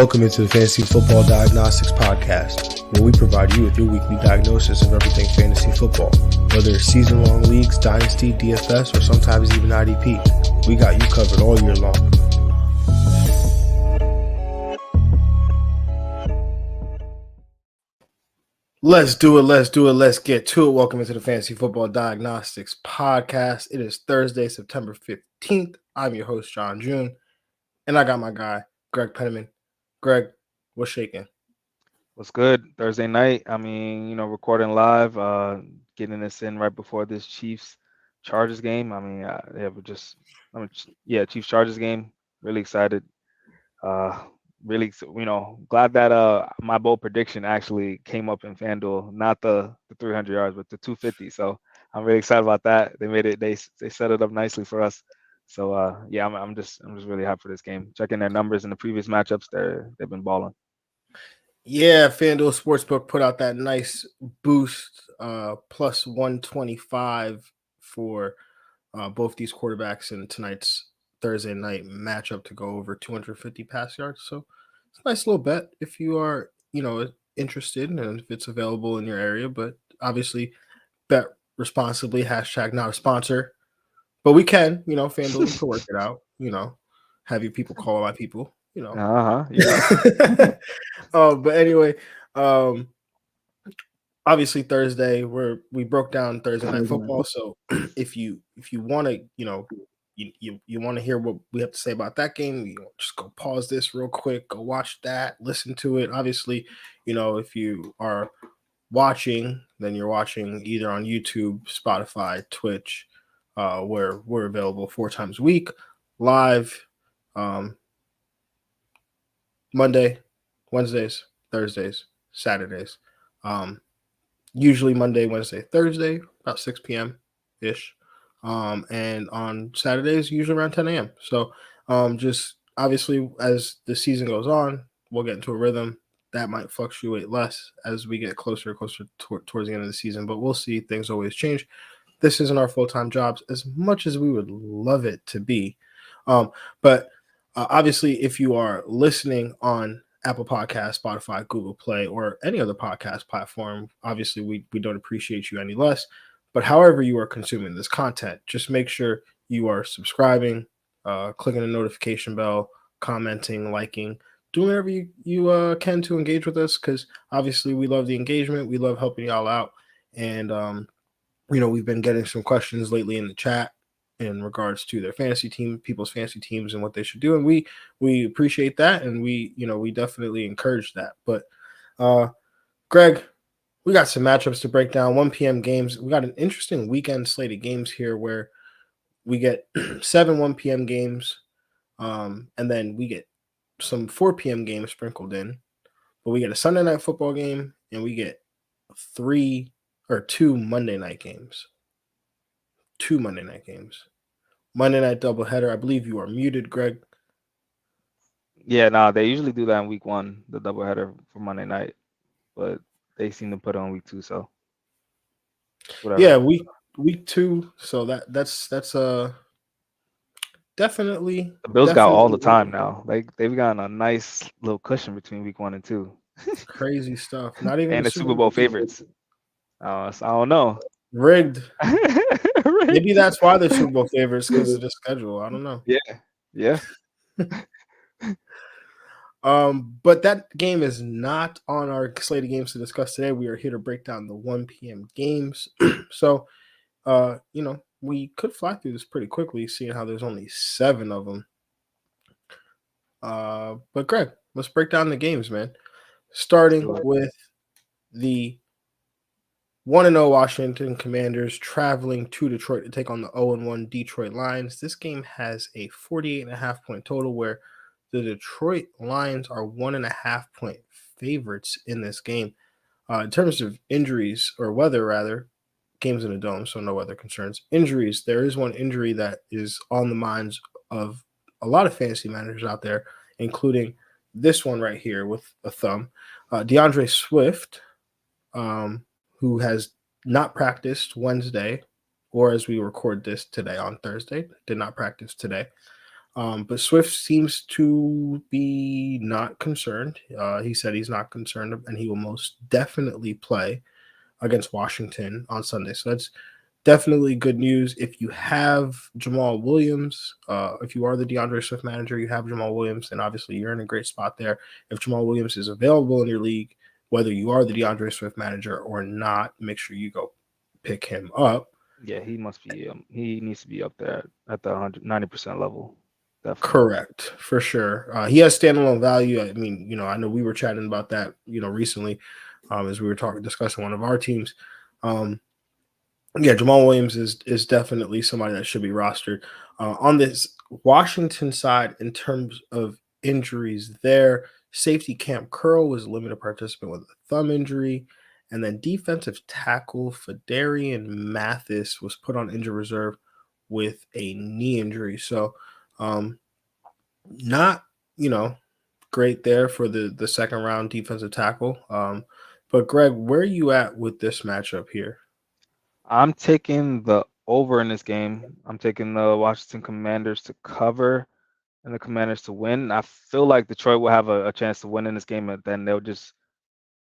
Welcome into the Fantasy Football Diagnostics Podcast, where we provide you with your weekly diagnosis of everything fantasy football. Whether it's season-long leagues, dynasty, DFS, or sometimes even IDP, we got you covered all year long. Let's do it. Let's get to it. Welcome into the Fantasy Football Diagnostics Podcast. It is Thursday, September 15th. I'm your host, Jon June, and I got my guy, Greg Penniman. Greg, what's shaking? What's good? Thursday night. Recording live, getting this in right before this Chiefs Chargers game. Chiefs Chargers game. Really excited. Glad that my bold prediction actually came up in FanDuel, not the 300 yards, but the 250. So I'm really excited about that. They made it. They set it up nicely for us. So I'm just really hyped for this game. Checking their numbers in the previous matchups, they've been balling. Yeah, FanDuel Sportsbook put out that nice boost, plus 125 for both these quarterbacks in tonight's Thursday night matchup to go over 250 pass yards. So it's a nice little bet if you are, interested and if it's available in your area. But obviously, bet responsibly. Hashtag not a sponsor. But we can, FanDuel can work it out, have you people call my people. Yeah. But anyway, obviously Thursday we broke down Thursday night football. So if you want to, you want to hear what we have to say about that game, just go pause this real quick, go watch that, listen to it. Obviously, if you are watching, then you're watching either on YouTube, Spotify, Twitch, where we're available 4 times a week, live. Monday, Wednesdays, Thursdays, Saturdays. Usually Monday, Wednesday, Thursday, about 6 p.m.-ish. And on Saturdays, usually around 10 a.m. So just obviously as the season goes on, we'll get into a rhythm. That might fluctuate less as we get closer towards the end of the season. But we'll see. Things always change. This isn't our full-time jobs as much as we would love it to be. But obviously, if you are listening on Apple Podcasts, Spotify, Google Play, or any other podcast platform, obviously we don't appreciate you any less. But however you are consuming this content, just make sure you are subscribing, clicking the notification bell, commenting, liking, doing whatever you can to engage with us, because obviously we love the engagement. We love helping y'all out. And, we've been getting some questions lately in the chat in regards to their fantasy team, people's fantasy teams, and what they should do. And we appreciate that. And we definitely encourage that. But Greg, we got some matchups to break down, 1 p.m. games. We got an interesting weekend slate of games here where we get 7 1 p.m. games. And then we get some 4 p.m. games sprinkled in. But we get a Sunday night football game and we get 2 Monday night games. 2 Monday night games. Monday night doubleheader. I believe you are muted, Greg. Yeah, they usually do that in week 1, the doubleheader for Monday night, but they seem to put it on week 2. So whatever. Yeah, week 2. So that's definitely the Bills got all the time now. Like they've gotten a nice little cushion between week 1 and 2. Crazy stuff. Not even and the Super Bowl favorites. So I don't know. Rigged. Maybe that's why they're Super Bowl favorites, because of the schedule. I don't know. Yeah. But that game is not on our slate of games to discuss today. We are here to break down the 1 p.m. games. So, we could fly through this pretty quickly, seeing how there's only 7 of them. But Greg, let's break down the games, man. Starting with the 1-0 Washington Commanders traveling to Detroit to take on the 0-1 Detroit Lions. This game has a 48.5 point total, where the Detroit Lions are 1.5 point favorites in this game. In terms of injuries, or weather rather, games in a dome, so no weather concerns. Injuries, there is one injury that is on the minds of a lot of fantasy managers out there, including this one right here with a thumb. DeAndre Swift, who has not practiced Wednesday, or as we record this today on Thursday, did not practice today. But Swift seems to be not concerned. He said he's not concerned, and he will most definitely play against Washington on Sunday. So that's definitely good news. If you have Jamal Williams, if you are the DeAndre Swift manager, you have Jamal Williams, and obviously you're in a great spot there. If Jamal Williams is available in your league, whether you are the DeAndre Swift manager or not, make sure you go pick him up. Yeah, he must be. He needs to be up there at the 90% level. Definitely. Correct, for sure. He has standalone value. I mean, I know we were chatting about that, recently, as we were discussing one of our teams. Yeah, Jamal Williams is definitely somebody that should be rostered. On this Washington side, in terms of injuries, there safety Camp Curl was a limited participant with a thumb injury, and then defensive tackle Fedarian Mathis was put on injured reserve with a knee injury. So, not great there for the second round defensive tackle. But Greg, where are you at with this matchup here? I'm taking the over in this game. I'm taking the Washington Commanders to cover and the Commanders to win. I feel like Detroit will have a chance to win in this game, and then they'll just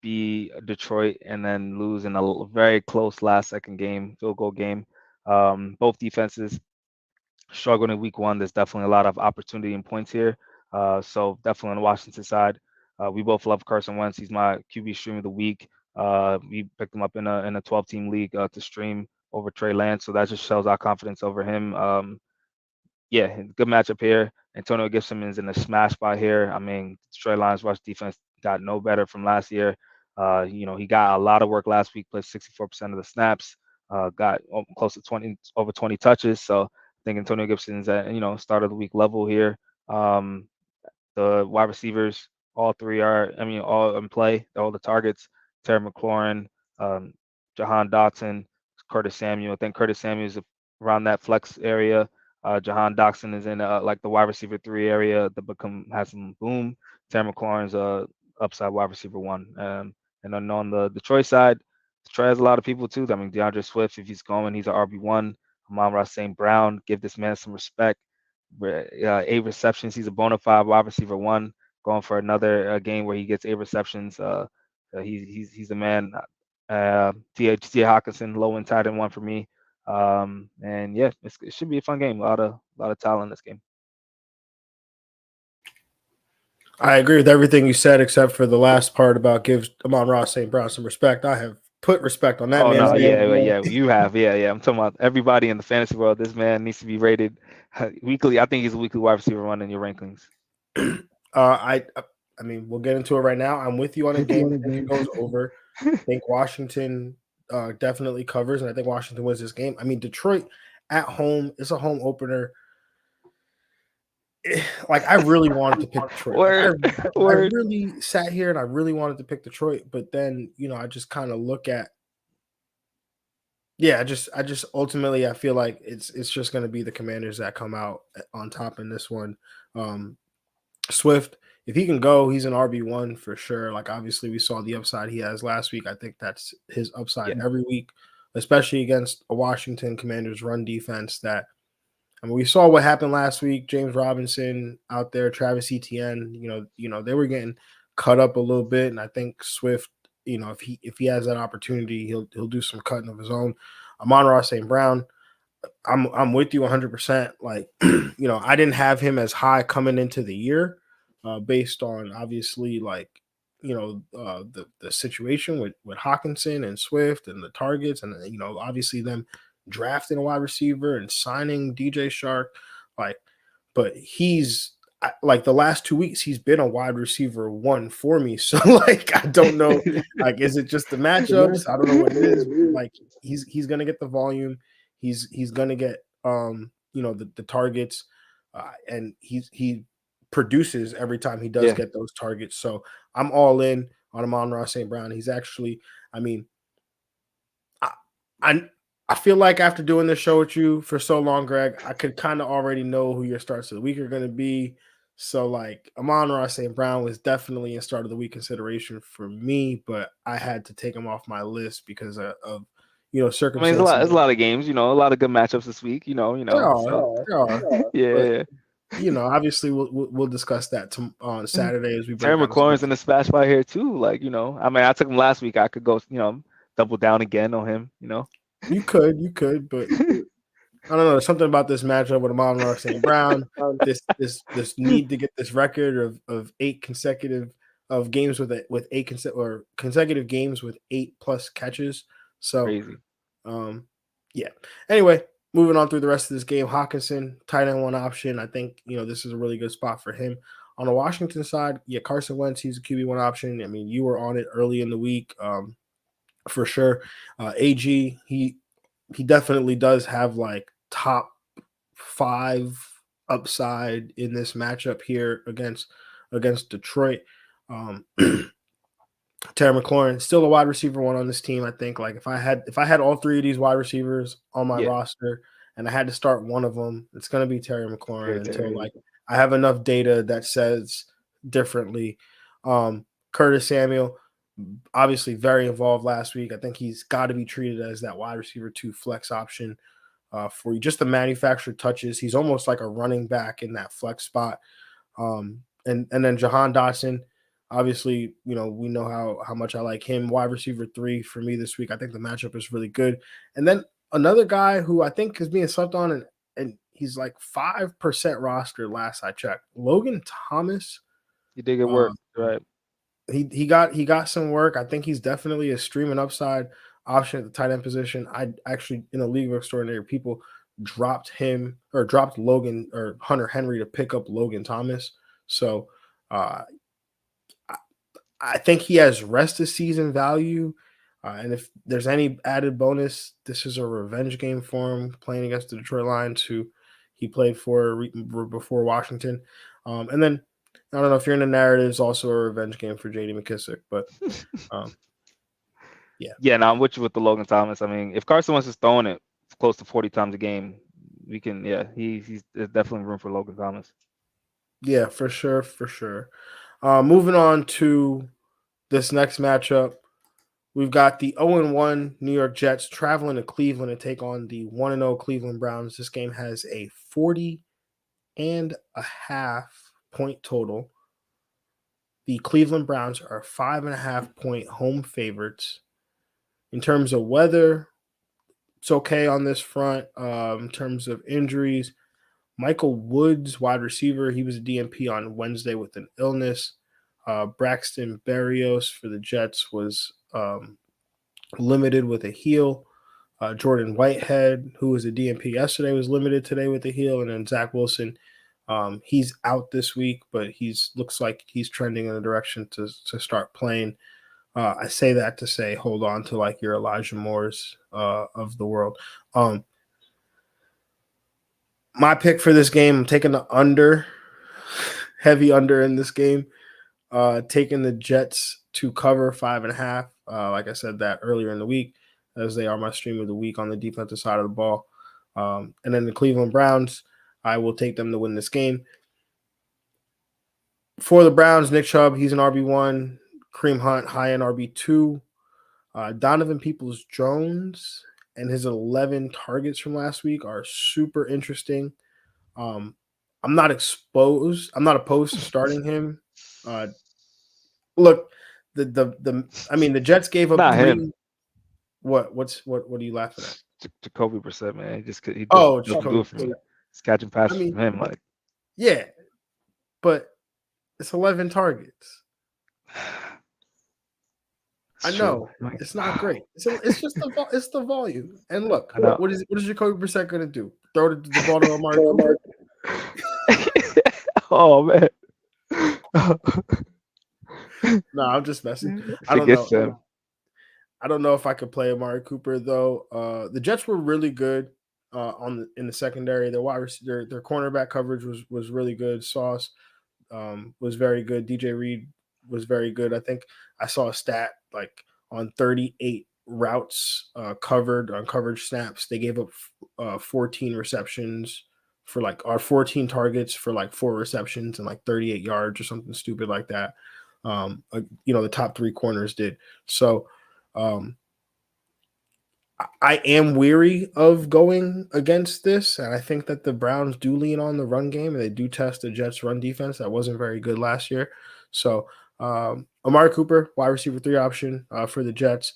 be Detroit and then lose in a very close last second game, field goal game. Both defenses struggled in week one. There's definitely a lot of opportunity and points here. So definitely on the Washington side, we both love Carson Wentz. He's my QB stream of the week. We picked him up in a 12-team league to stream over Trey Lance, so that just shows our confidence over him. Yeah, good matchup here. Antonio Gibson is in a smash spot here. I mean, Detroit Lions rush defense got no better from last year. He got a lot of work last week, played 64% of the snaps, got close to over 20 touches. So I think Antonio Gibson's at start of the week level here. The wide receivers, all in play. All the targets: Terry McLaurin, Jahan Dotson, Curtis Samuel. I think Curtis Samuel is around that flex area. Jahan Dotson is in like the wide receiver 3 area that has some boom. Terry McLaurin's upside wide receiver 1. And then on the Detroit side, Detroit has a lot of people too. I mean, DeAndre Swift, if he's going, he's an RB1. Amon-Ra St. Brown, give this man some respect. 8 receptions. He's a bona fide wide receiver 1, going for another game where he gets 8 receptions. He's the man. T.J. Hawkinson, low and tight end 1 for me. And yeah, it should be a fun game. A lot of talent in this game. I agree with everything you said, except for the last part about give Amon-Ra St. Brown some respect. I have put respect on that man's name. Yeah, you have. Yeah. I'm talking about everybody in the fantasy world. This man needs to be rated weekly. I think he's a weekly wide receiver 1 in your rankings. I mean, we'll get into it right now. I'm with you on a game. I think it goes over. I think Washington definitely covers, and I think Washington wins this game. I mean, Detroit at home, it's a home opener. Like, I really wanted to pick Detroit. I really sat here and I really wanted to pick Detroit, but then I just kind of look at, I just ultimately I feel like it's just going to be the Commanders that come out on top in this one. Swift, if he can go, he's an RB1 for sure. Like, obviously we saw the upside he has last week. I think that's his upside every week, especially against a Washington Commanders run defense that, I mean, we saw what happened last week. James Robinson out there, Travis Etienne, they were getting cut up a little bit, and I think Swift, if he has that opportunity, he'll do some cutting of his own. Amon-Ra St. Brown, I'm with you 100%. Like, I didn't have him as high coming into the year, based on obviously the situation with Hawkinson and Swift and the targets, and obviously them drafting a wide receiver and signing DJ Shark, but he's like the last 2 weeks he's been a wide receiver 1 for me. So I don't know, is it just the matchups? I don't know what it is. Like, he's gonna get the volume, he's gonna get the targets, and he produces every time he does get those targets. So I'm all in on Amon-Ra St. Brown. He's actually, I mean, I feel like after doing this show with you for so long, Greg, I could kind of already know who your starts of the week are going to be. So, Amon-Ra St. Brown was definitely in start of the week consideration for me, but I had to take him off my list because of circumstances. I mean, there's a lot of games, a lot of good matchups this week, There are. Yeah. Obviously we'll discuss that on Saturday as we break Terry down the McLaurin's schedule. in the smash spot here too. Like, I mean, I took him last week. I could go, double down again on him. You could, but I don't know. There's something about this matchup with Amon-Ra St. Brown. This need to get this record of 8 consecutive of games with consecutive games with 8+ catches. So, Crazy. yeah. Anyway, moving on through the rest of this game, Hawkinson, tight end 1 option. I think this is a really good spot for him. On the Washington side, Carson Wentz, he's a QB1 option. I mean, you were on it early in the week, for sure. AG, he definitely does have like top 5 upside in this matchup here against Detroit. Terry McLaurin, still a wide receiver 1 on this team. I think like if I had all 3 of these wide receivers on my roster and I had to start one of them, it's going to be Terry McLaurin until like I have enough data that says differently. Curtis Samuel, obviously very involved last week. I think he's got to be treated as that wide receiver 2 flex option for you. Just the manufactured touches. He's almost like a running back in that flex spot. And then Jahan Dotson, obviously, we know how much I like him. Wide receiver 3 for me this week. I think the matchup is really good. And then another guy who I think is being slept on, and he's like 5% roster last I checked, Logan Thomas. He did get work, right? He got some work. I think he's definitely a streaming upside option at the tight end position. I actually, in a league of extraordinary people, dropped Logan or Hunter Henry to pick up Logan Thomas. So I think he has rest of season value. And if there's any added bonus, this is a revenge game for him playing against the Detroit Lions, who he played for before Washington. And then I don't know if you're in the narratives, also a revenge game for J.D. McKissick, but yeah. Yeah, no, I'm with you with the Logan Thomas. I mean, if Carson Wentz is throwing it close to 40 times a game, we can, there's definitely room for Logan Thomas. Yeah, for sure. Moving on to this next matchup, we've got the 0-1 New York Jets traveling to Cleveland to take on the 1-0 Cleveland Browns. This game has a 40.5 point total. The Cleveland Browns are 5.5 point home favorites. In terms of weather, it's okay on this front. In terms of injuries, Michael Woods, wide receiver, he was a DNP on Wednesday with an illness. Braxton Berrios for the Jets was limited with a heel. Jordan Whitehead, who was a DNP yesterday, was limited today with a heel. And then Zach Wilson, he's out this week, but looks like he's trending in the direction to start playing. I say that to say hold on to like your Elijah Moores of the world. My pick for this game, I'm taking the under, heavy under in this game. Taking the Jets to cover 5.5. Like I said that earlier in the week, as they are my stream of the week on the defensive side of the ball. And then the Cleveland Browns, I will take them to win this game. For the Browns, Nick Chubb, he's an RB1. Kareem Hunt, high-end RB2. Donovan Peoples-Jones and his 11 targets from last week are super interesting. I'm not opposed to starting him. Look, the Jets gave up Not 3. him. What are you laughing at? Jacoby Brissett, man. He doesn't do it for me. He's catching passes from him, like. Yeah, but it's 11 targets. I know it's not great. It's just the volume. And look, what is Jacoby Brissett going to do? Throw the ball to Amari Cooper? Oh man. No, I'm just messing. I don't know. I don't know if I could play Amari Cooper though. The Jets were really good in the secondary. Their cornerback coverage was really good. Sauce was very good. DJ Reed was very good. I think I saw a stat like on 38 routes covered on coverage snaps, they gave up 14 receptions for 14 targets for like 4 receptions and like 38 yards or something stupid like that. The top 3 corners did. So I am weary of going against this, and I think that the Browns do lean on the run game, and they do test the Jets' run defense that wasn't very good last year. So, Amari Cooper, wide receiver 3 option for the Jets.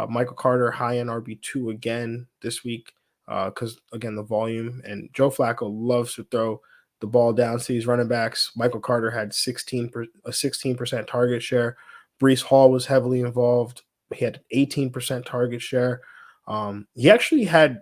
Michael Carter, high-end RB2 again this week because, again, the volume. And Joe Flacco loves to throw the ball down to these running backs. Michael Carter had a 16% target share. Breece Hall was heavily involved. He had an 18% target share. He actually had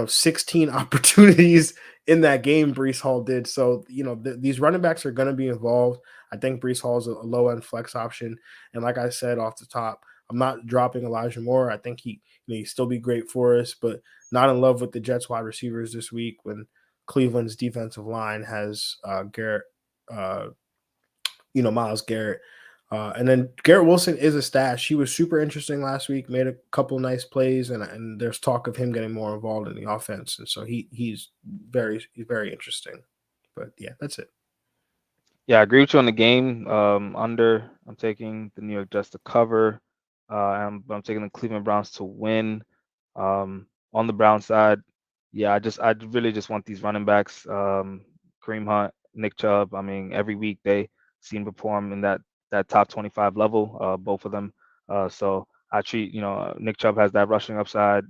16 opportunities in that game. Breece Hall did. So these running backs are going to be involved. I think Breece Hall is a low end flex option, and like I said off the top, I'm not dropping Elijah Moore. I think he still be great for us, but not in love with the Jets wide receivers this week when Cleveland's defensive line has Garrett, Myles Garrett. And then Garrett Wilson is a stash. He was super interesting last week, made a couple nice plays, and there's talk of him getting more involved in the offense. And so he's very interesting. But yeah, that's it. Yeah, I agree with you on the game. I'm taking the New York Jets to cover. I'm taking the Cleveland Browns to win. On the Brown side, yeah, I really just want these running backs, Kareem Hunt, Nick Chubb. I mean, every week they seem to perform in that top 25 level, both of them. So I treat, Nick Chubb has that rushing upside,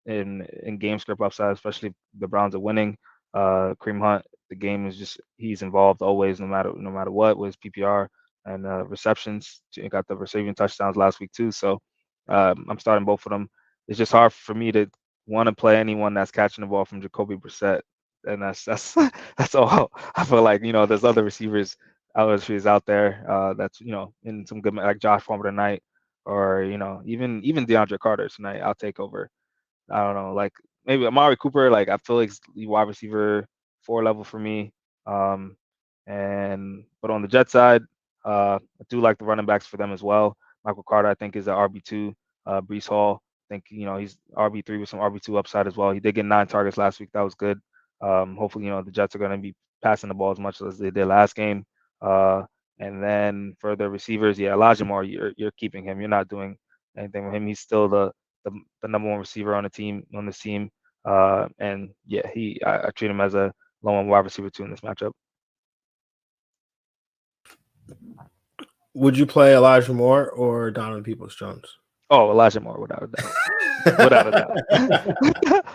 in game script upside, especially if the Browns are winning. Kareem Hunt, the game is just he's involved always, no matter what, with his PPR and receptions. He got the receiving touchdowns last week too. So I'm starting both of them. It's just hard for me to want to play anyone that's catching the ball from Jacoby Brissett, and that's that's all. I feel like there's other receivers out there that's in some good, like Josh Palmer tonight, or even DeAndre Carter tonight. I'll take over. I don't know, like maybe Amari Cooper. Like I feel like he's wide receiver 4 level for me. Um, but on the Jet side, I do like the running backs for them as well. Michael Carter, I think, is an RB2. Breece Hall, I think he's RB3 with some RB2 upside as well. He did get 9 targets last week. That was good. Hopefully, the Jets are going to be passing the ball as much as they did last game. Uh, and then for the receivers, yeah, Elijah Moore, you're keeping him. You're not doing anything with him. He's still the number 1 receiver on this team. And yeah, I treat him as a low end wide receiver 2 in this matchup. Would you play Elijah Moore or Donovan Peoples-Jones? Oh, Elijah Moore, without a doubt. Without a doubt.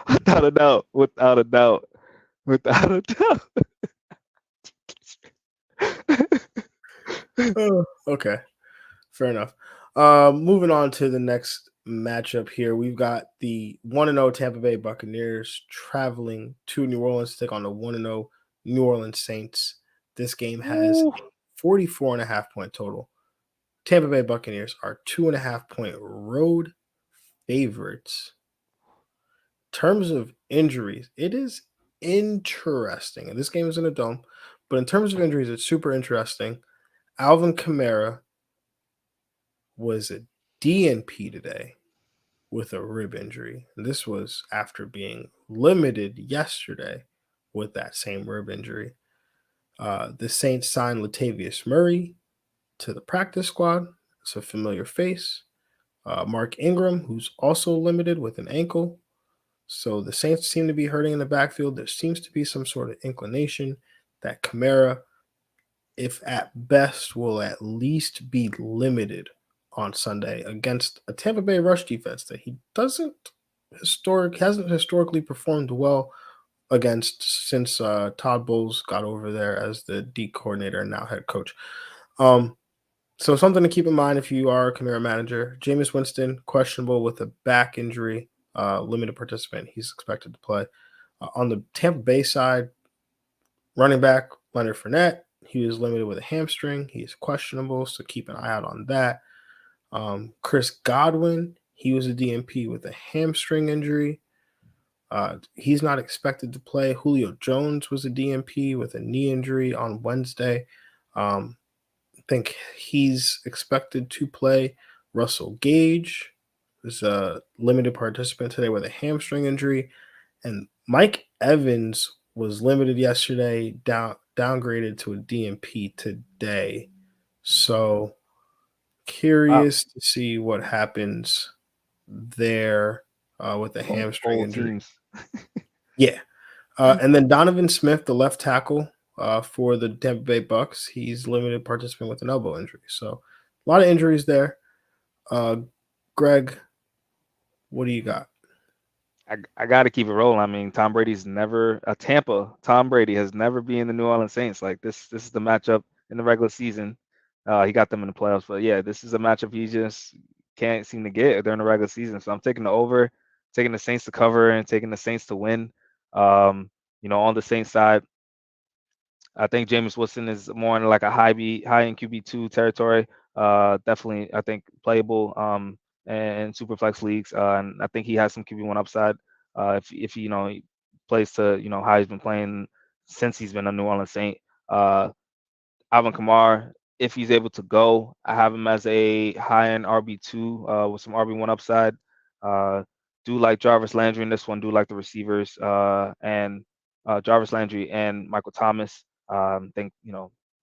Without a doubt. Without a doubt. Without a doubt. Oh, okay. Fair enough. Moving on to the next matchup here. We've got the 1-0 Tampa Bay Buccaneers traveling to New Orleans to take on the 1-0 New Orleans Saints. This game has a 44.5-point total. Tampa Bay Buccaneers are 2.5-point road favorites. In terms of injuries, it is interesting. And this game is in a dome, but in terms of injuries, it's super interesting. Alvin Kamara was a DNP today with a rib injury. This was after being limited yesterday with that same rib injury. The Saints signed Latavius Murray to the practice squad. It's a familiar face. Mark Ingram, who's also limited with an ankle. So the Saints seem to be hurting in the backfield. There seems to be some sort of inclination that Kamara, if at best, will at least be limited on Sunday against a Tampa Bay rush defense that he hasn't historically performed well against since Todd Bowles got over there as the D coordinator and now head coach. So something to keep in mind if you are a Kamara manager. Jameis Winston, questionable with a back injury, limited participant. He's expected to play. On the Tampa Bay side, running back Leonard Fournette, he was limited with a hamstring. He's questionable, so keep an eye out on that. Chris Godwin, he was a DNP with a hamstring injury. He's not expected to play. Julio Jones was a DNP with a knee injury on Wednesday. I think he's expected to play. Russell Gage is a limited participant today with a hamstring injury. And Mike Evans was limited yesterday, downgraded to a DNP today. So curious to see what happens there with a hamstring Old injury. teams. Yeah. And then Donovan Smith, the left tackle for the Tampa Bay Bucks, he's limited participant with an elbow injury. So a lot of injuries there. Greg, what do you got? I got to keep it rolling. I mean, Tom Brady's never Tampa. Tom Brady has never been the New Orleans Saints. Like this is the matchup in the regular season. He got them in the playoffs, but yeah, this is a matchup he just can't seem to get during the regular season. So I'm taking the over, taking the Saints to cover, and taking the Saints to win. On the Saints side, I think Jameis Winston is more in like a high in QB2 territory. Definitely, I think playable and super flex leagues. And I think he has some QB1 upside. If he plays to how he's been playing since he's been a New Orleans Saint. Alvin Kamara, if he's able to go, I have him as a high-end RB2 with some RB1 upside. Do like Jarvis Landry in this one. Do like the receivers and Jarvis Landry and Michael Thomas. Think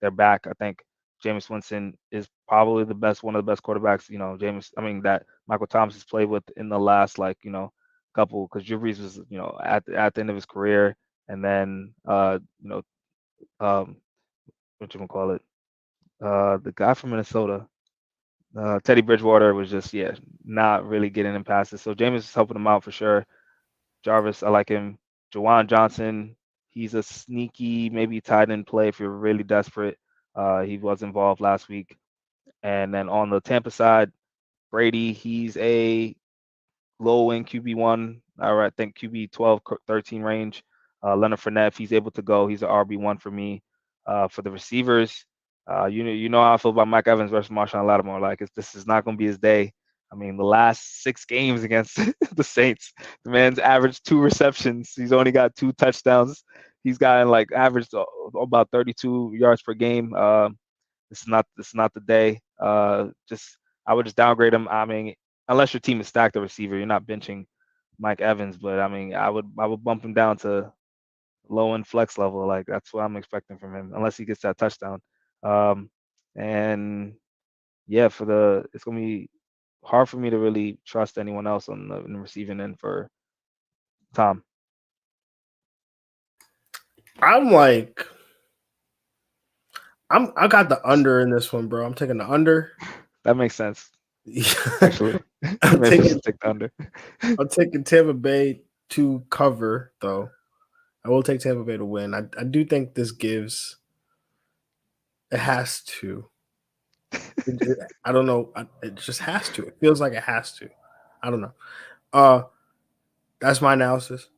they're back. I think Jameis Winston is probably one of the best quarterbacks. That Michael Thomas has played with in the last couple, because Drew Brees was at the end of his career, and then what you gonna call it? The guy from Minnesota, Teddy Bridgewater, was just not really getting him passes. So Jameis is helping him out for sure. Jarvis, I like him. Juwan Johnson, he's a sneaky maybe tight end play if you're really desperate. He was involved last week. And then on the Tampa side, Brady, he's a low end QB1, or I think QB 12, 13 range. Leonard Fournette, if he's able to go, he's an RB1 for me. For the receivers, you know how I feel about Mike Evans versus Marshawn Lattimore. Like this is not going to be his day. I mean, the last 6 games against the Saints, the man's averaged 2 receptions. He's only got 2 touchdowns. He's gotten like averaged about 32 yards per game. This is not the day. I would just downgrade him. I mean, unless your team is stacked at receiver, you're not benching Mike Evans. But I mean, I would bump him down to low end flex level. Like that's what I'm expecting from him, unless he gets that touchdown. And yeah, it's gonna be hard for me to really trust anyone else in the receiving end for Tom. I got the under in this one, bro. I'm taking the under. That makes sense. Actually, I'm taking take the under. I'm taking Tampa Bay to cover, though. I will take Tampa Bay to win. I do think this gives. It has to. I don't know. It just has to. It feels like it has to. I don't know. That's my analysis.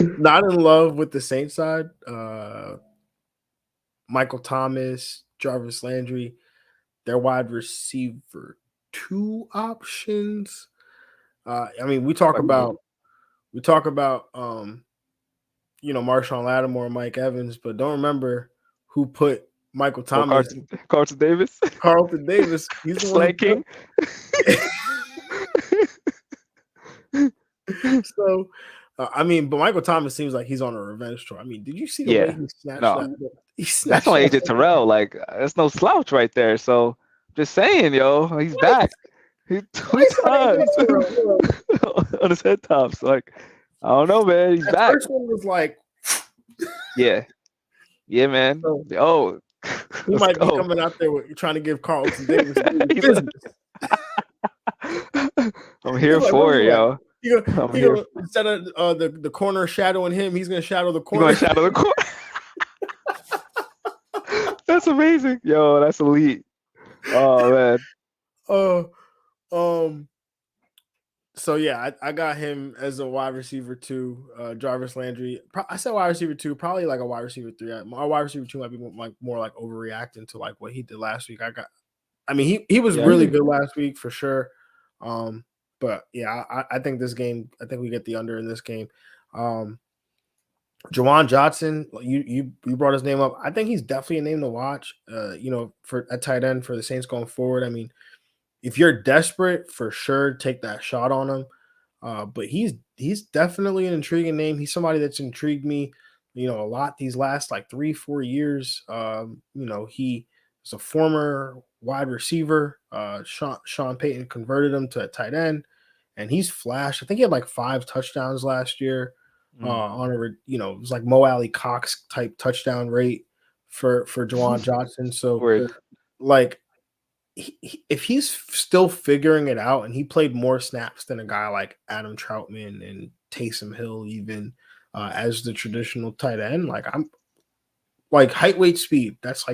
Not in love with the Saints side. Michael Thomas, Jarvis Landry, their wide receiver 2 options. I mean, we talk about Marshawn Lattimore and Mike Evans, but don't remember who put Michael Thomas. Carlton Davis. Carlton Davis. He's the one. King. So, I mean, but Michael Thomas seems like he's on a revenge tour. I mean, did you see the way he snatched that? That's on AJ Terrell. Like, that's no slouch right there. So, just saying, yo, he's back. He 2 times on his head tops. Like, I don't know, man. He's back. First one was like, yeah, man. So, he might be coming out there trying to give Carlton Davis business. I'm here for it, yo. Instead of the corner shadowing him, he's gonna shadow the corner. That's amazing, yo. That's elite. Oh man. So yeah, I got him as a wide receiver 2. Jarvis Landry. I said wide receiver 2, probably like a wide receiver 3. My wide receiver 2 might be more like overreacting to like what he did last week. He was really good last week for sure. But yeah, I think this game. I think we get the under in this game. Juwan Johnson, you brought his name up. I think he's definitely a name to watch. For a tight end for the Saints going forward. I mean, if you're desperate, for sure, take that shot on him. But he's definitely an intriguing name. He's somebody that's intrigued me, a lot these last like 3-4 years. He was a former wide receiver. Sean Payton converted him to a tight end, and he's flashed. I think he had like 5 touchdowns last year. On a it was like Mo Alley Cox type touchdown rate for Juwan Johnson. So like if he's still figuring it out, and he played more snaps than a guy like Adam Troutman and Taysom Hill, even as the traditional tight end, like I'm like height, weight, speed. That's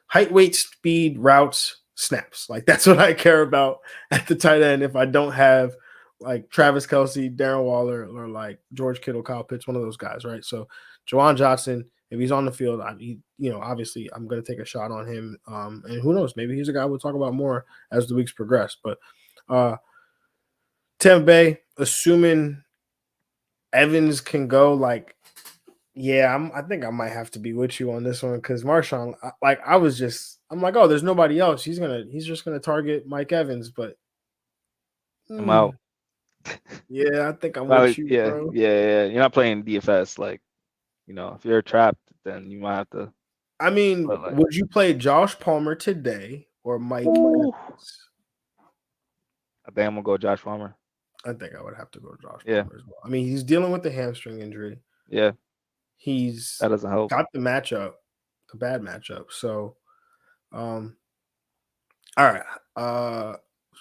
height, weight, speed, routes, snaps. Like that's what I care about at the tight end. If I don't have like Travis Kelce, Darren Waller, or like George Kittle, Kyle Pitts, one of those guys, right? So Juwan Johnson, if he's on the field, obviously I'm going to take a shot on him. And who knows, maybe he's a guy we'll talk about more as the weeks progress. But Tampa Bay, assuming Evans can go, like, yeah, I think I might have to be with you on this one because Marshawn, I'm like, oh, there's nobody else. He's just gonna target Mike Evans, but I'm out. Yeah, I think I'm with you, bro. Yeah. You're not playing DFS. Like, if you're trapped, then you might have to. I mean, would you play Josh Palmer today or Mike Evans? I think I'm gonna go Josh Palmer. I think I would have to go Josh Palmer as well. I mean, he's dealing with the hamstring injury. Yeah. That doesn't help. Got the bad matchup. So, all right.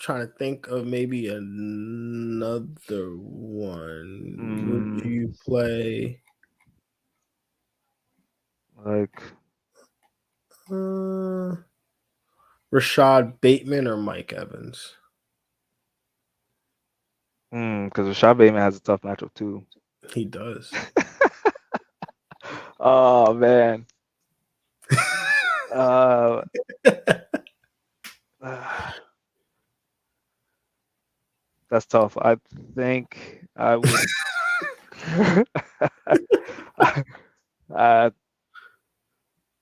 Trying to think of maybe another one. Would you play like Rashad Bateman or Mike Evans? Because Rashad Bateman has a tough matchup too. He does. Oh man. That's tough. I think I would. I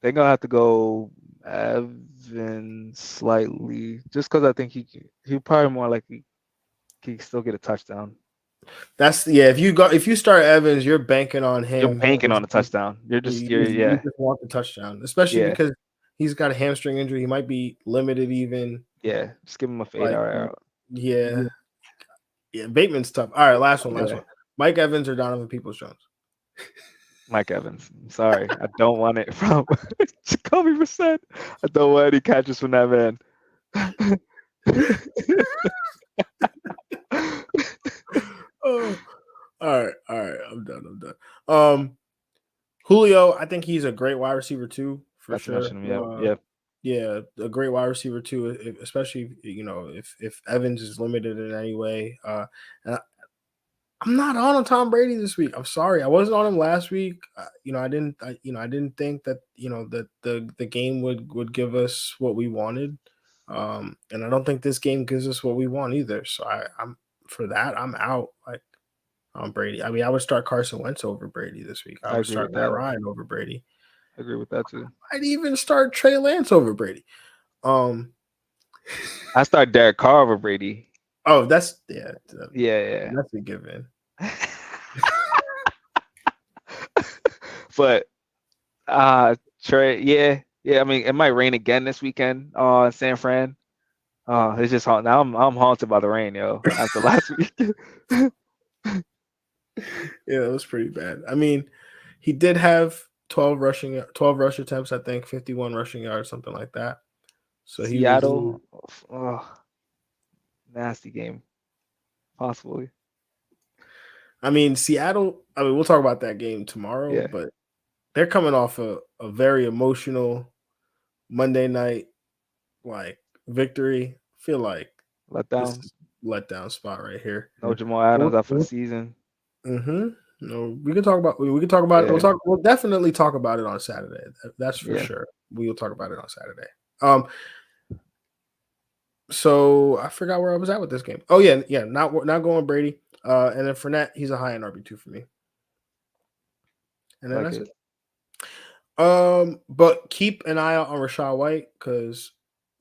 think I'll have to go Evans slightly, just because I think he probably more likely he still get a touchdown. If you start Evans, you're banking on him. You're banking on a touchdown. You just want the touchdown, especially because he's got a hamstring injury. He might be limited even. Yeah, just give him a fade out. Yeah, Bateman's tough. All right, last one. Mike Evans or Donovan Peoples-Jones? Mike Evans. I'm sorry, I don't want it from Jacoby Brissett. I don't want any catches from that man. Oh, all right. I'm done. Julio, I think he's a great wide receiver too, for sure. Yeah, a great wide receiver too, especially if Evans is limited in any way. And I'm not on Tom Brady this week. I'm sorry, I wasn't on him last week. I didn't think that that the game would give us what we wanted, and I don't think this game gives us what we want either. So I'm out. Like on Brady. I mean, I would start Carson Wentz over Brady this week. I would start Matt Ryan over Brady. I agree with that too. I'd even start Trey Lance over Brady. I start Derek Carr over Brady. Oh, that's yeah. That's a given. But Trey, yeah. I mean, it might rain again this weekend in San Fran. It's just now I'm haunted by the rain, yo. After last week. Yeah, that was pretty bad. I mean, he did have 12 rush attempts, I think, 51 rushing yards, something like that. So Seattle, nasty game, possibly. I mean, Seattle. I mean, we'll talk about that game tomorrow, but they're coming off a very emotional Monday night victory. I feel like letdown spot right here. No Jamal Adams out for the season. No, we can talk about it. We'll definitely talk about it on Saturday. That's for sure. We will talk about it on Saturday. So I forgot where I was at with this game. Oh yeah, not going Brady. And then Fournette, he's a high end RB2 for me. And then that's it. But keep an eye out on Rachaad White because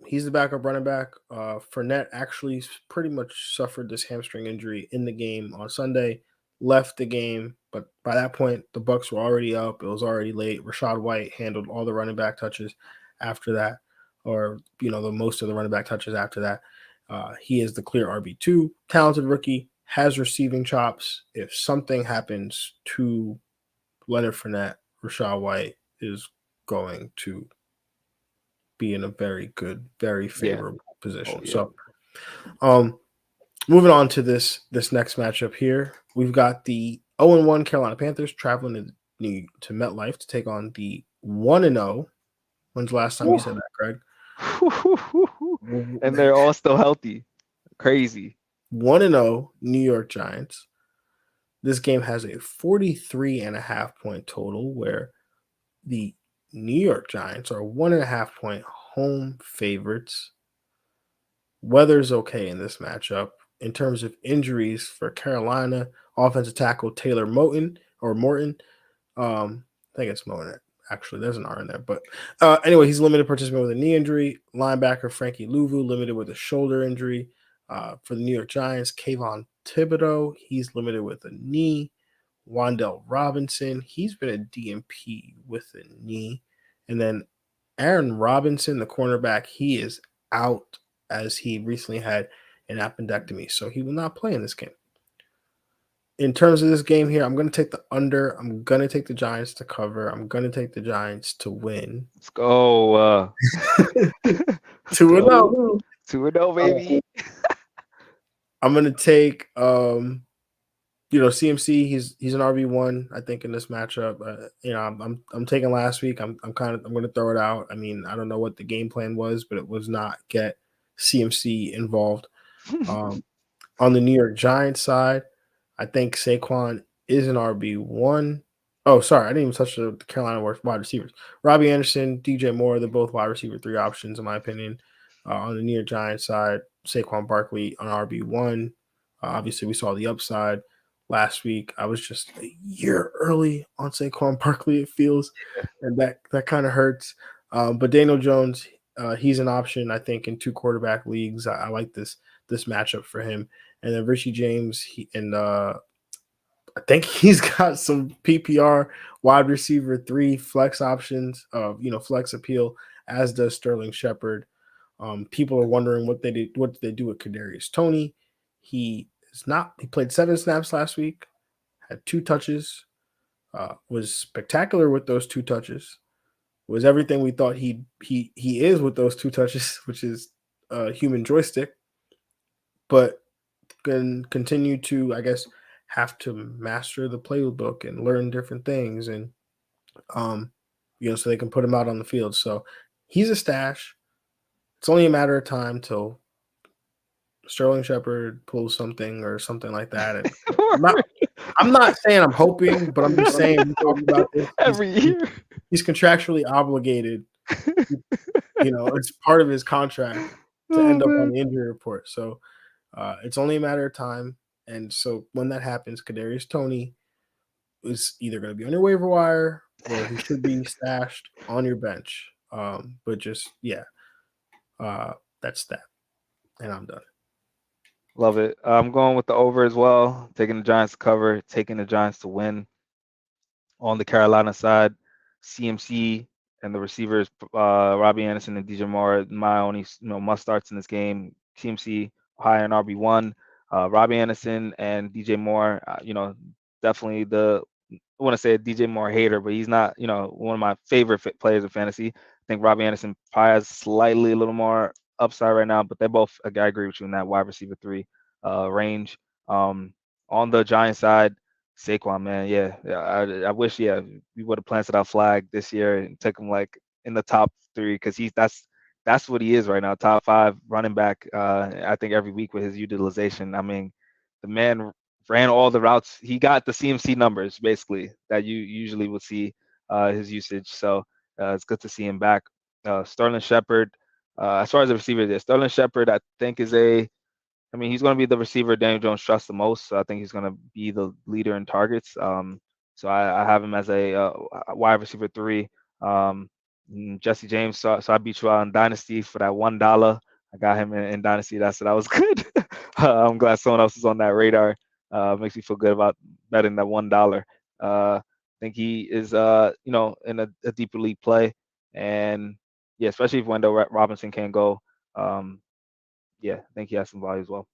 he's the backup running back. Fournette actually pretty much suffered this hamstring injury in the game on Sunday. Left the game, but by that point, the Bucs were already up. It was already late. Rachaad White handled all the running back touches after that. or the most of the running back touches after that. He is the clear RB2, talented rookie, has receiving chops. If something happens to Leonard Fournette, Rachaad White is going to be in a very good, very favorable position. So, moving on to this next matchup here, we've got the 0-1 Carolina Panthers traveling to MetLife to take on the 1-0. When's the last time you said that, Greg? And they're all still healthy. Crazy. 1-0 New York Giants. This game has a 43.5 point total, where the New York Giants are 1.5 point home favorites. Weather's okay in this matchup. In terms of injuries for Carolina, offensive tackle Taylor Morton, I think it's Morton. Actually, there's an R in there. But anyway, he's limited participant with a knee injury. Linebacker Frankie Louvu limited with a shoulder injury. For the New York Giants, Kayvon Thibodeau, he's limited with a knee. Wan'Dale Robinson, he's been a DNP with a knee. And then Aaron Robinson, the cornerback, he is out as he recently had an appendectomy. So he will not play in this game. In terms of this game here, I'm going to take the under. I'm going to take the Giants to cover. I'm going to take the Giants to win. Let's go. 2-0. 2-0, baby. I'm going to take CMC. He's an RB1, I think, in this matchup. I'm taking last week. I'm going to throw it out. I mean, I don't know what the game plan was, but it was not get CMC involved. On the New York Giants side, I think Saquon is an RB1. Oh, sorry, I didn't even touch the Carolina wide receivers. Robbie Anderson, DJ Moore, they're both wide receiver 3 options, in my opinion. On the New York Giants side, Saquon Barkley on RB1. Obviously, we saw the upside last week. I was just a year early on Saquon Barkley, it feels, and that kind of hurts. But Daniel Jones, he's an option, I think, in 2 quarterback leagues. I like this matchup for him. And then Richie James, I think he's got some PPR wide receiver 3 flex options, flex appeal, as does Sterling Shepard. People are wondering what did they do with Kadarius Toney. He played 7 snaps last week, had 2 touches, was spectacular with those 2 touches, was everything we thought he is with those 2 touches, which is a human joystick, but can continue to, I guess, have to master the playbook and learn different things, and so they can put him out on the field. So he's a stash. It's only a matter of time till Sterling Shepard pulls something or something like that. And I'm not saying I'm hoping, but I'm just saying we talk about this every year. He's contractually obligated. It's part of his contract to end up on the injury report. So it's only a matter of time. And so when that happens, Kadarius Toney is either going to be on your waiver wire or he should be stashed on your bench. But just, that's that. And I'm done. Love it. I'm going with the over as well, taking the Giants to cover, taking the Giants to win. On the Carolina side, CMC and the receivers, Robbie Anderson and DJ Moore, my only must starts in this game. CMC high on RB1, Robbie Anderson and DJ Moore, definitely I want to say a DJ Moore hater, but he's not, one of my favorite players in fantasy. I think Robbie Anderson probably has slightly a little more upside right now, but they're both, I agree with you in that wide receiver 3 range. On the Giants side, Saquon, man, I wish, we would have planted our flag this year and took him like in the top 3, because that's what he is right now, top 5 running back. I think every week with his utilization. I mean, the man ran all the routes. He got the CMC numbers basically that you usually would see his usage. So it's good to see him back. Sterling Shepard, as far as the receiver there, Sterling Shepard, I think he's going to be the receiver Daniel Jones trusts the most. So I think he's going to be the leader in targets. So I have him as a wide receiver 3. Jesse James, so I beat you out in Dynasty for that $1. I got him in Dynasty. That was good. I'm glad someone else is on that radar. Makes me feel good about betting that $1. I think he is, in a deeper league play. And yeah, especially if Wendell Robinson can't go. Yeah, I think he has some value as well.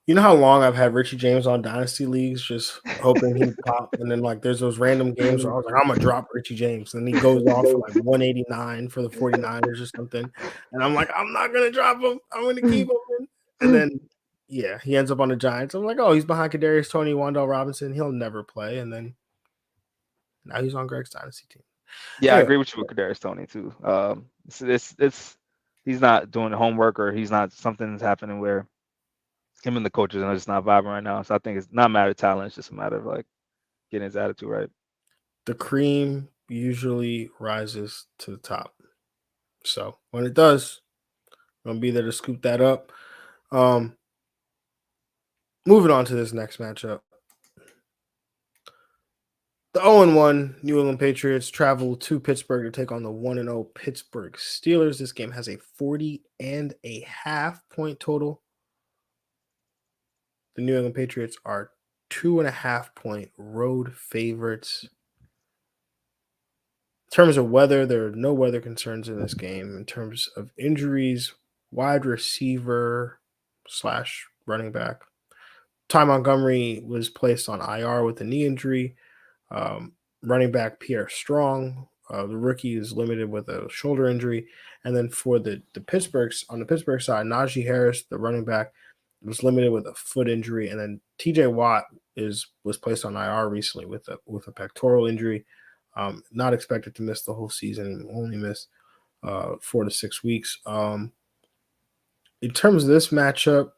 You know how long I've had Richie James on dynasty leagues, just hoping he'd pop, and then like there's those random games where I was like, I'm gonna drop Richie James, and he goes off for like 189 for the 49ers or something, and I'm like, I'm not gonna drop him, I'm gonna keep him, and then yeah, he ends up on the Giants. I'm like, oh, he's behind Kadarius Toney, Wandale Robinson, he'll never play, and then now he's on Greg's dynasty team. Yeah, I Anyway, agree with you with Kadarius Toney too. It's he's not doing homework, or he's not, something's happening where him and the coaches are just not vibing right now. So I think it's not a matter of talent; it's just a matter of like getting his attitude right. the cream usually rises to the top, so when it does, I'm gonna be there to scoop that up. Um, Moving on to this next matchup. The 0-1 New England Patriots travel to Pittsburgh to take on the 1-0 Pittsburgh Steelers. This game has a 40.5 point total. The New England Patriots are 2.5 point road favorites. In terms of weather, there are no weather concerns in this game. In terms of injuries, wide receiver / running back Ty Montgomery was placed on IR with a knee injury. Running back Pierre Strong, the rookie, is limited with a shoulder injury. And then for the Pittsburghs, on the Pittsburgh side, Najee Harris, the running back, was limited with a foot injury. And then TJ Watt was placed on IR recently with a pectoral injury. Not expected to miss the whole season, only miss 4 to 6 weeks. In terms of this matchup,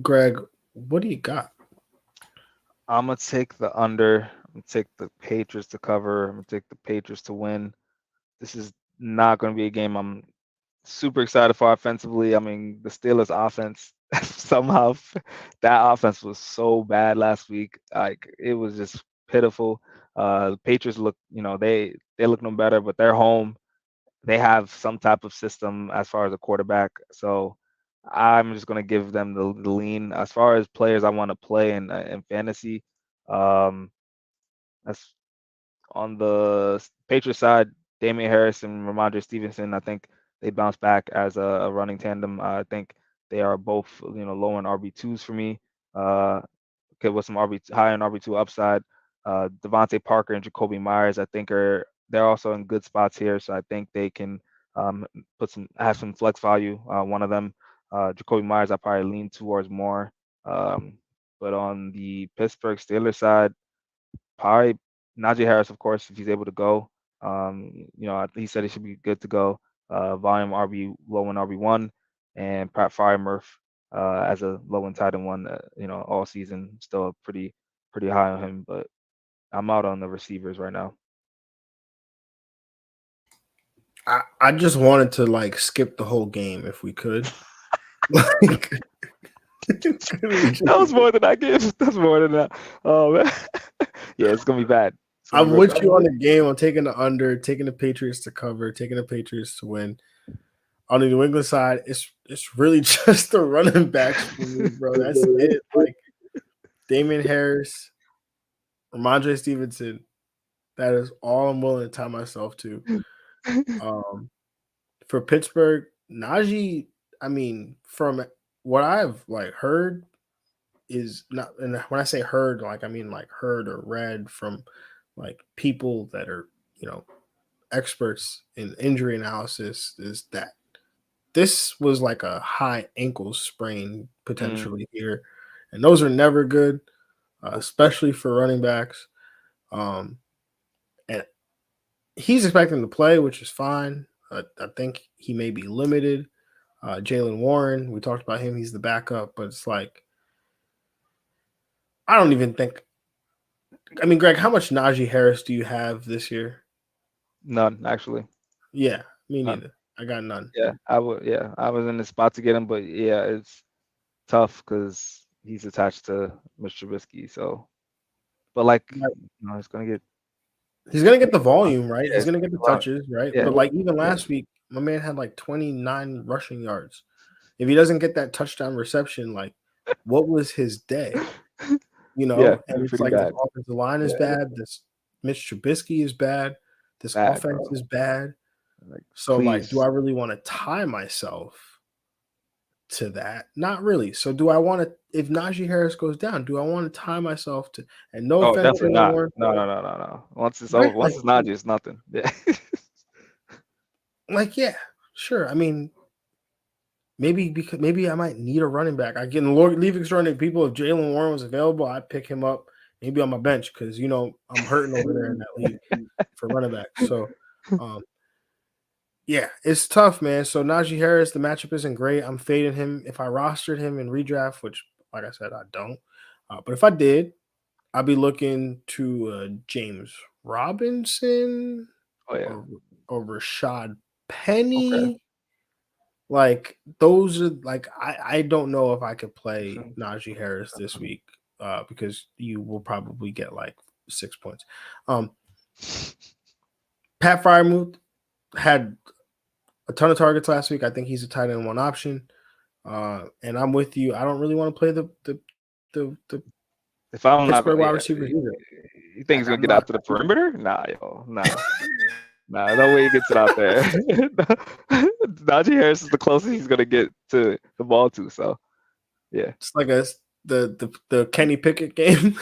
Greg, what do you got? I'm gonna take the under. I'm gonna take the Patriots to cover. I'm gonna take the Patriots to win. This is not gonna be a game I'm super excited for offensively. I mean, the Steelers offense somehow that offense was so bad last week. Like it was just pitiful. The Patriots look, they look no better, but they're home. They have some type of system as far as a quarterback. So I'm just gonna give them the lean. As far as players I want to play in fantasy, um, that's on the Patriots side. Damian Harris and Ramondre Stevenson, I think they bounce back as a running tandem. I think they are both, low in RB2s for me. Okay, with some high in RB2 upside. Devontae Parker and Jacoby Myers, I think they're also in good spots here. So I think they can have some flex value. One of them, Jacoby Myers, I probably lean towards more. But on the Pittsburgh Steelers side, probably Najee Harris, of course, if he's able to go. He said he should be good to go. Volume RB low in RB1, and Pat Freiermuth as a low and tight end one. All season still pretty high on him, but I'm out on the receivers right now. I just wanted to like skip the whole game if we could. That was more than I gave. That's more than that. Oh man, yeah, it's gonna be bad. I'm with you on the game. I'm taking the under, taking the Patriots to cover, taking the Patriots to win. On the New England side, it's really just the running backs for me, bro. That's it. Like Damian Harris, Ramondre Stevenson. That is all I'm willing to tie myself to. For Pittsburgh, Najee, I mean, from what I've like heard is not, and when I say heard, like I mean like heard or read from like people that are, experts in injury analysis, is that this was like a high ankle sprain potentially here. And those are never good, especially for running backs. And he's expecting to play, which is fine. I think he may be limited. Jalen Warren, we talked about him. He's the backup, but it's like, I don't even think. I mean, Greg, how much Najee Harris do you have this year? None, actually. Yeah, me None. neither. I got none. Yeah, I was in the spot to get him, but yeah, it's tough because he's attached to Mr. Trubisky. So, but like, it's gonna get. He's gonna get the volume, right? Yeah, He's it's gonna gonna get be the fun. touches, right? Yeah, But like even last week, my man had like 29 rushing yards. If he doesn't get that touchdown reception, like what was his day? Yeah, And it's pretty like this bad. offensive line is bad. This Mitch Trubisky is bad. This Bad, offense bro. is bad. Like, So like, do please. I really want to tie myself to that? Not really. So do I want to? If Najee Harris goes down, do I want to tie myself to? And no Oh, offense, definitely Jalen not. Warren, No. Once it's right? over, once it's Najee, it's nothing. Yeah. Yeah, sure. I mean, maybe I might need a running back. I get leave extraordinary people. If Jalen Warren was available, I'd pick him up maybe on my bench because I'm hurting over there in that league for running back. So, um, yeah, it's tough, man. So Najee Harris, the matchup isn't great. I'm fading him if I rostered him in redraft, which, like I said, I don't. But if I did, I'd be looking to James Robinson Oh yeah. or Rashad Okay. Penny. Like those are like I don't know if I could play Najee Harris this week because you will probably get like 6 points. Pat Fryermuth had a ton of targets last week. I think he's a tight end one option. And I'm with you. I don't really want to play the If I'm not, Pittsburgh wide yeah, receivers either. you think he's Like gonna I'm get not. out to the perimeter? Nah, yo, nah, no way he gets it out there. Najee Harris is the closest he's gonna get to the ball to. So yeah, It's like the Kenny Pickett game.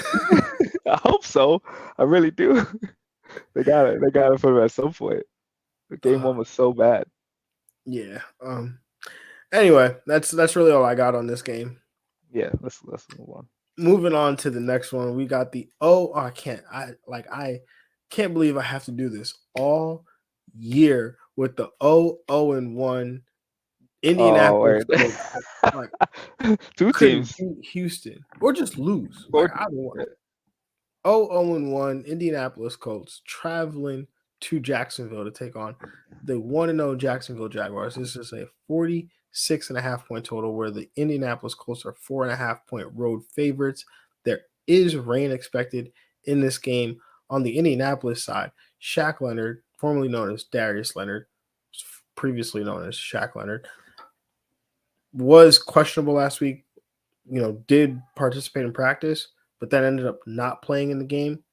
I hope so. I really do. They got it. They got it for him at some point. The game one was so bad. Yeah. Anyway, that's really all I got on this game. Yeah, let's move on. Moving on to the next one, we got I can't believe I have to do this all year with the 0-1 Oh, Indianapolis wait. Colts. Like Two couldn't teams. beat Houston or just lose. Or, Like I don't want 0-1 Indianapolis Colts traveling to Jacksonville to take on the 1-0 Jacksonville Jaguars. This is a 46.5-point total where the Indianapolis Colts are 4.5-point road favorites. There is rain expected in this game. On the Indianapolis side, Shaq Leonard, formerly known as Darius Leonard, previously known as Shaq Leonard, was questionable last week. Did participate in practice, but then ended up not playing in the game,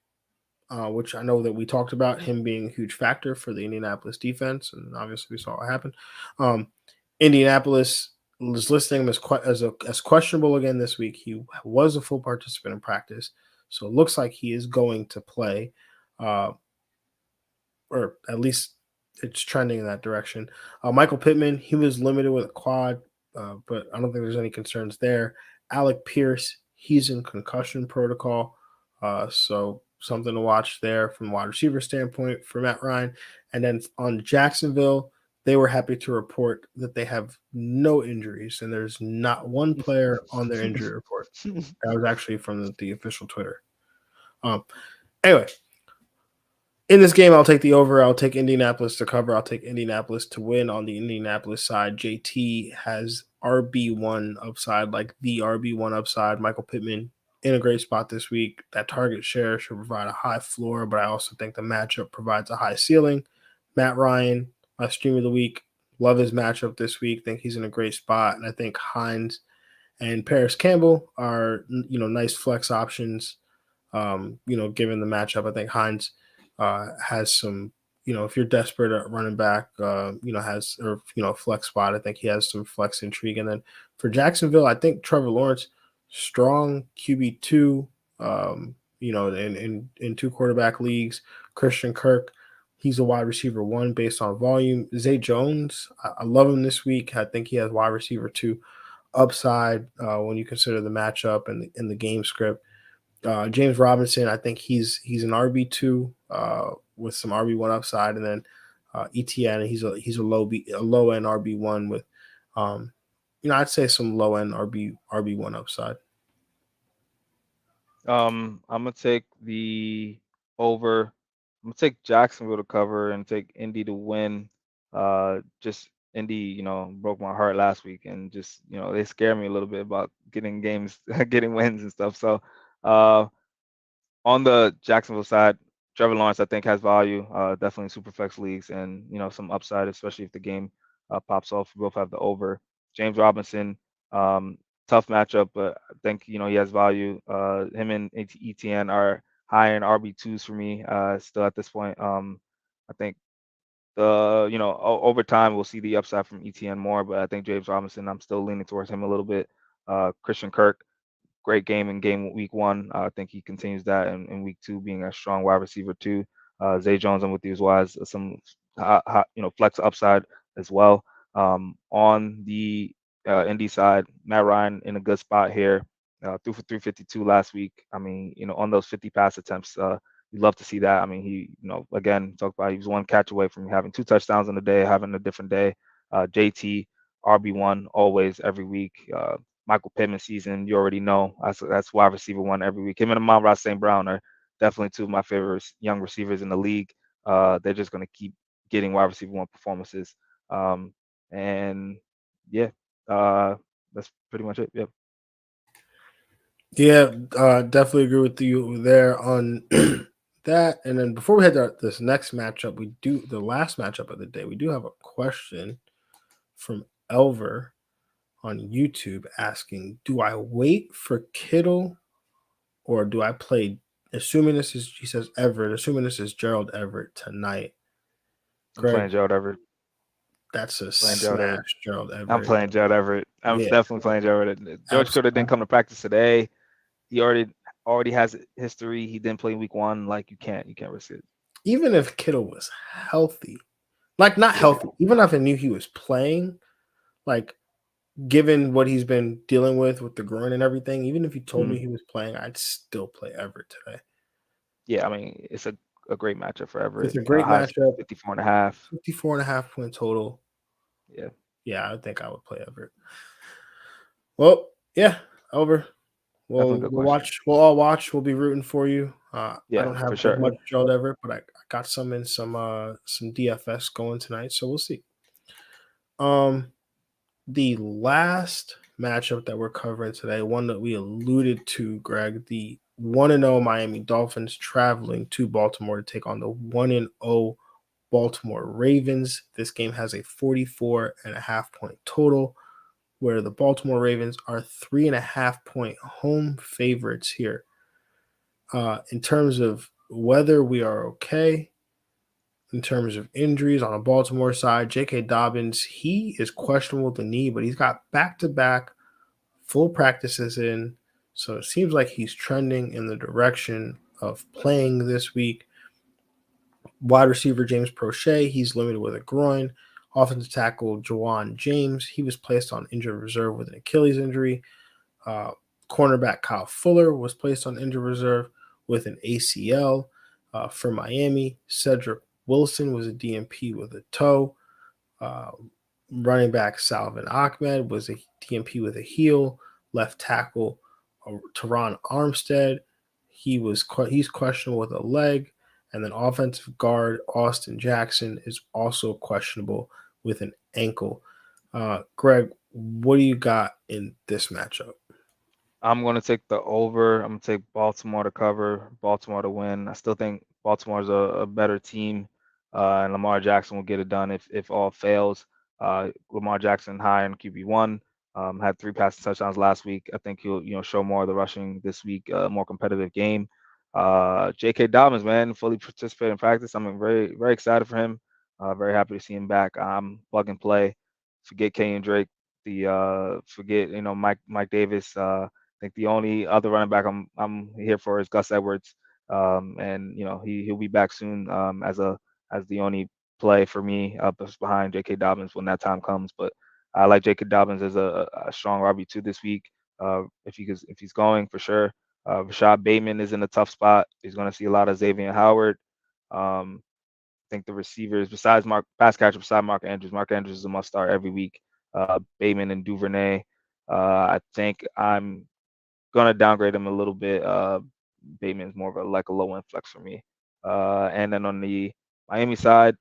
which I know that we talked about him being a huge factor for the Indianapolis defense, and obviously we saw what happened. Indianapolis was listing him as questionable again this week. He was a full participant in practice, so it looks like he is going to play, or at least it's trending in that direction. Michael Pittman, he was limited with a quad, but I don't think there's any concerns there. Alec Pierce, he's in concussion protocol, so something to watch there from a wide receiver standpoint for Matt Ryan. And then on Jacksonville, they were happy to report that they have no injuries, and there's not one player on their injury report. That was actually from the official Twitter. Anyway, in this game, I'll take the over. I'll take Indianapolis to cover. I'll take Indianapolis to win. On the Indianapolis side, JT has RB1 upside, like the RB1 upside. Michael Pittman in a great spot this week. That target share should provide a high floor, but I also think the matchup provides a high ceiling. Matt Ryan, my stream of the week. Love his matchup this week. Think he's in a great spot. And I think Hines and Paris Campbell are, nice flex options. Given the matchup, I think Hines has some, if you're desperate at running back, flex spot, I think he has some flex intrigue. And then for Jacksonville, I think Trevor Lawrence, strong QB2, in two quarterback leagues. Christian Kirk, he's a wide receiver 1 based on volume. Zay Jones, I love him this week. I think he has wide receiver 2 upside when you consider the matchup and the game script. James Robinson, I think he's an RB2 with some RB1 upside, and then ETN, he's a low end RB1 with, I'd say some low end RB1 upside. I'm gonna take the over. I'm gonna take Jacksonville to cover and take Indy to win. Just Indy, broke my heart last week, and just they scare me a little bit about getting games, getting wins and stuff. So, on the Jacksonville side, Trevor Lawrence I think has value, definitely in superflex leagues, and some upside, especially if the game pops off. We both have the over. James Robinson, tough matchup, but I think he has value. Him and ETN are high in RB2s for me still at this point. I think over time we'll see the upside from ETN more, but I think James Robinson, I'm still leaning towards him a little bit. Christian Kirk, great game in week 1. I think he continues that in week 2, being a strong wide receiver too. Zay Jones, I'm with you as well, as some flex upside as well. On the Indy side, Matt Ryan in a good spot here. Threw for 352 last week. I mean, on those 50 pass attempts, you'd love to see that. I mean, he, again, talk about he was one catch away from having 2 touchdowns in a day, having a different day. JT, RB1 always every week. Michael Pittman season, you already know that's wide receiver 1 every week. Him and Amon-Ra St. Brown are definitely 2 of my favorite young receivers in the league. They're just going to keep getting wide receiver 1 performances. And yeah, that's pretty much it. Yep. Yeah, definitely agree with you there on that. And then before we head to this next matchup, the last matchup of the day, we do have a question from Elver on YouTube asking, do I wait for Kittle or do I play, assuming this is, he says Everett, assuming this is Gerald Everett tonight? Greg, I'm playing Gerald Everett. That's a smash, Gerald Everett. I'm playing Gerald Everett. I'm definitely playing Gerald Everett. George Kittle didn't come to practice today. He already has history. He didn't play week 1. Like, you can't risk it. Even if Kittle was healthy, like not healthy, even if I knew he was playing, like given what he's been dealing with the groin and everything, even if he told me he was playing, I'd still play Everett today. Yeah, I mean, it's a great matchup for Everett. It's a great matchup. 54.5. 54.5 point total. Yeah. Yeah, I think I would play Everett. Well, yeah, over. We'll watch. We'll all watch. We'll be rooting for you. I don't have much Gerald Everett, but I got some in some DFS going tonight, so we'll see. The last matchup that we're covering today, one that we alluded to, Greg, the 1-0 Miami Dolphins traveling to Baltimore to take on the 1-0 Baltimore Ravens. This game has a 44.5 point total, where the Baltimore Ravens are 3.5 point home favorites here. In terms of whether we are okay, in terms of injuries on the Baltimore side, J.K. Dobbins, he is questionable with the knee, but he's got back-to-back full practices in, so it seems like he's trending in the direction of playing this week. Wide receiver James Prochet, he's limited with a groin. Offensive tackle Juwan James, he was placed on injured reserve with an Achilles injury. Cornerback Kyle Fuller was placed on injured reserve with an ACL. For Miami, Cedric Wilson was a DNP with a toe. Running back Salvin Ahmed was a DNP with a heel. Left tackle Teron Armstead, he's questionable with a leg. And then offensive guard Austin Jackson is also questionable with an ankle. Greg, what do you got in this matchup? I'm going to take the over. I'm going to take Baltimore to cover, Baltimore to win. I still think Baltimore's a better team, and Lamar Jackson will get it done if all fails. Lamar Jackson high in QB1, had 3 passing touchdowns last week. I think he'll show more of the rushing this week, more competitive game. J.K. Dobbins, man, fully participated in practice. I'm very, very excited for him. Very happy to see him back. Plug and play. Forget Kenyon Drake. Forget Mike Davis. I think the only other running back I'm here for is Gus Edwards, and he'll be back soon as the only play for me up behind J.K. Dobbins when that time comes. But I like J.K. Dobbins as a strong RB2 this week. If he's going for sure. Rashad Bateman is in a tough spot. He's going to see a lot of Xavier Howard. I think the receivers besides Mark Andrews is a must start every week. Bateman and Duvernay. I think I'm gonna downgrade him a little bit. Bateman's more of a low end flex for me. And then on the Miami side,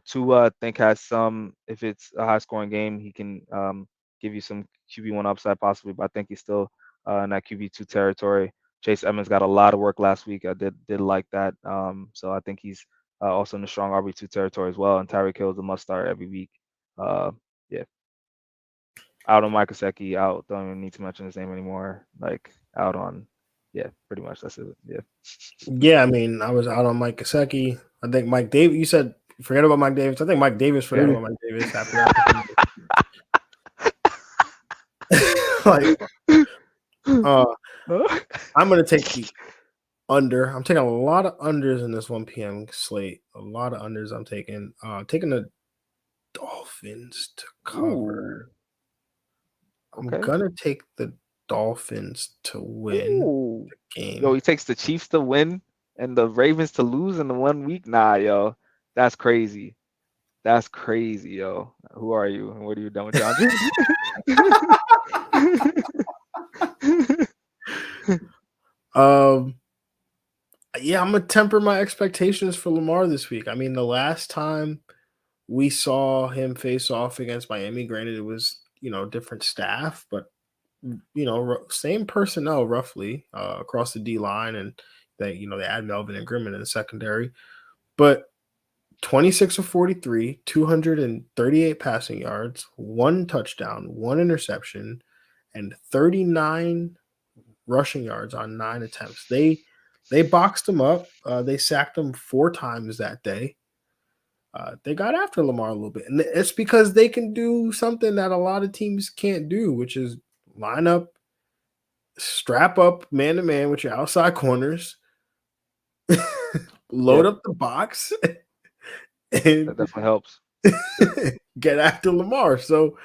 Tua I think has some. If it's a high scoring game, he can give you some QB1 upside possibly, but I think he's still in that QB2 territory. Chase Edmonds got a lot of work last week. I did like that. So I think he's also in the strong RB2 territory as well. And Tyreek Hill is a must start every week. Yeah. Out on Mike Gesicki, out. Don't even need to mention his name anymore. Out on, yeah, pretty much that's it. Yeah. Yeah, I mean, I was out on Mike Gesicki. I think Mike Davis. You said Forget about Mike Davis. I think Mike Davis forgot about Mike Davis after that. I'm going to take the under. I'm taking a lot of unders in this 1 p.m. slate. A lot of unders I'm taking. Taking the Dolphins to cover. Okay. I'm going to take the Dolphins to win the game. Yo, he takes the Chiefs to win and the Ravens to lose in the 1 week? Nah, yo. That's crazy. That's crazy, yo. Who are you? And what are you done with, John? Yeah, I'm gonna temper my expectations for Lamar this week. I mean, the last time we saw him face off against Miami, granted it was, different staff, but same personnel roughly across the D line, and they add Melvin and Grimman in the secondary, but 26 of 43, 238 passing yards, 1 touchdown, 1 interception, and 39 rushing yards on 9 attempts. They boxed him up. They sacked him 4 times that day. They got after Lamar a little bit. And it's because they can do something that a lot of teams can't do, which is line up, strap up man-to-man with your outside corners, load up the box, and that definitely helps. Get after Lamar. So,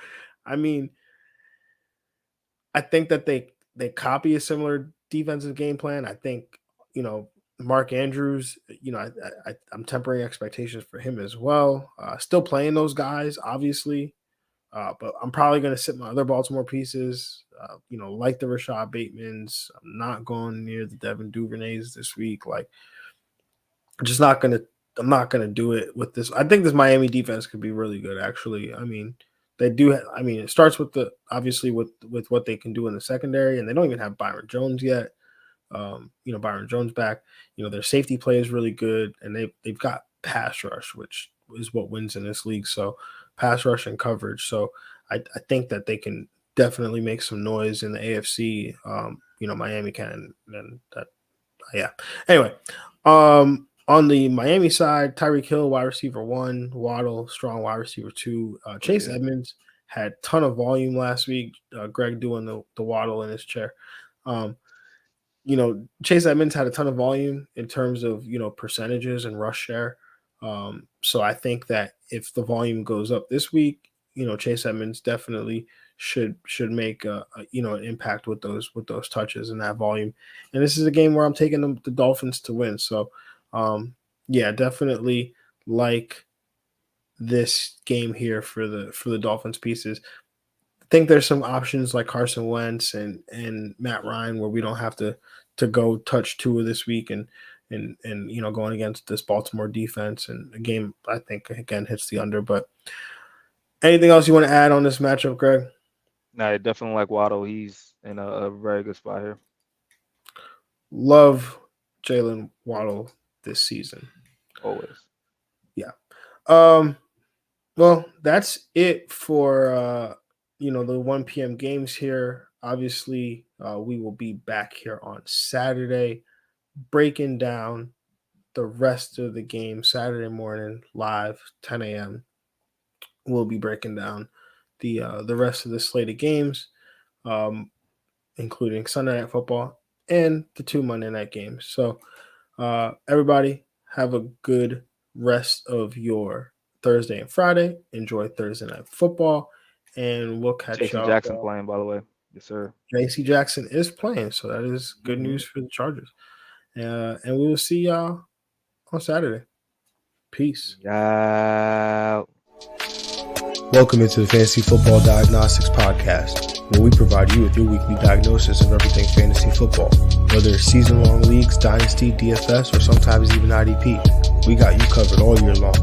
I mean, I think that they copy a similar defensive game plan. I think, Mark Andrews, I'm tempering expectations for him as well. Still playing those guys, obviously, but I'm probably going to sit my other Baltimore pieces, like the Rashad Batemans. I'm not going near the Devin Duvernays this week. Like, I'm not going to do it with this. I think this Miami defense could be really good, actually. I mean, they do. It starts with obviously with what they can do in the secondary, and they don't even have Byron Jones yet. Byron Jones back. Their safety play is really good, and they've got pass rush, which is what wins in this league. So pass rush and coverage. So I think that they can definitely make some noise in the AFC. Miami can, and that, yeah. Anyway, on the Miami side, Tyreek Hill, wide receiver 1, Waddle, strong wide receiver 2. Chase Edmonds had a ton of volume last week. Greg doing the Waddle in his chair. Chase Edmonds had a ton of volume in terms of, percentages and rush share. So I think that if the volume goes up this week, Chase Edmonds definitely should make an impact with those touches and that volume. And this is a game where I'm taking the Dolphins to win. So definitely like this game here for the Dolphins pieces. I think there's some options like Carson Wentz and Matt Ryan where we don't have to go touch Tua this week and going against this Baltimore defense, and a game I think again hits the under. But anything else you want to add on this matchup, Greg? No, I definitely like Waddle. He's in a very good spot here. Love Jalen Waddle this season. Always. Yeah. Well, that's it for the 1 p.m. games here. Obviously, we will be back here on Saturday breaking down the rest of the game Saturday morning live, 10 a.m. We'll be breaking down the rest of the slate of games, including Sunday Night Football and the 2 Monday night games. So everybody have a good rest of your Thursday and Friday. Enjoy Thursday Night Football, and we'll catch y'all. JC Jackson playing, by the way. Yes, sir. JC Jackson is playing, so that is good news for the Chargers. And we will see y'all on Saturday. Peace. Yeah. Welcome into the Fantasy Football Diagnostics Podcast, where we provide you with your weekly diagnosis of everything fantasy football. Whether it's season-long leagues, dynasty, DFS, or sometimes even IDP, we got you covered all year long.